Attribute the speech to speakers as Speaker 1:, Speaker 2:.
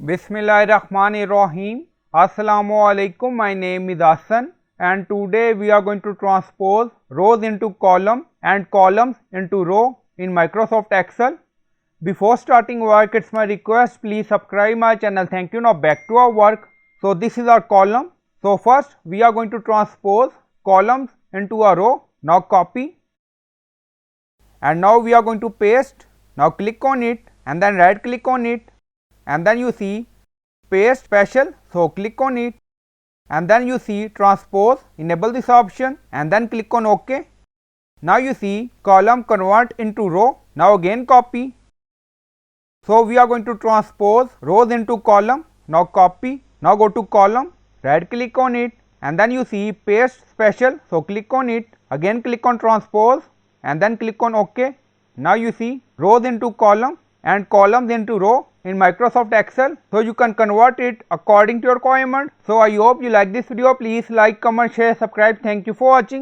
Speaker 1: Bismillahirrahmanirrahim. Assalamualaikum. My name is Hassan and today we are going to transpose rows into column and columns into row in Microsoft Excel. Before starting work, it's my request, please subscribe my channel. Thank you. Now back to our work. So this is our column. So first we are going to transpose columns into a row. Now copy and now we are going to paste. Now click on it and then right click on it and then you see paste special, so click on it and then you see transpose, enable this option and then click on OK. Now you see column convert into row. Now again copy. So we are going to transpose rows into column. Now copy, now go to column, right click on it and then you see paste special, so click on it, again click on transpose and then click on OK. Now you see rows into column and columns into row in Microsoft Excel, so you can convert it according to your requirement. So I hope you like this video. Please like, comment, share, subscribe. Thank you for watching.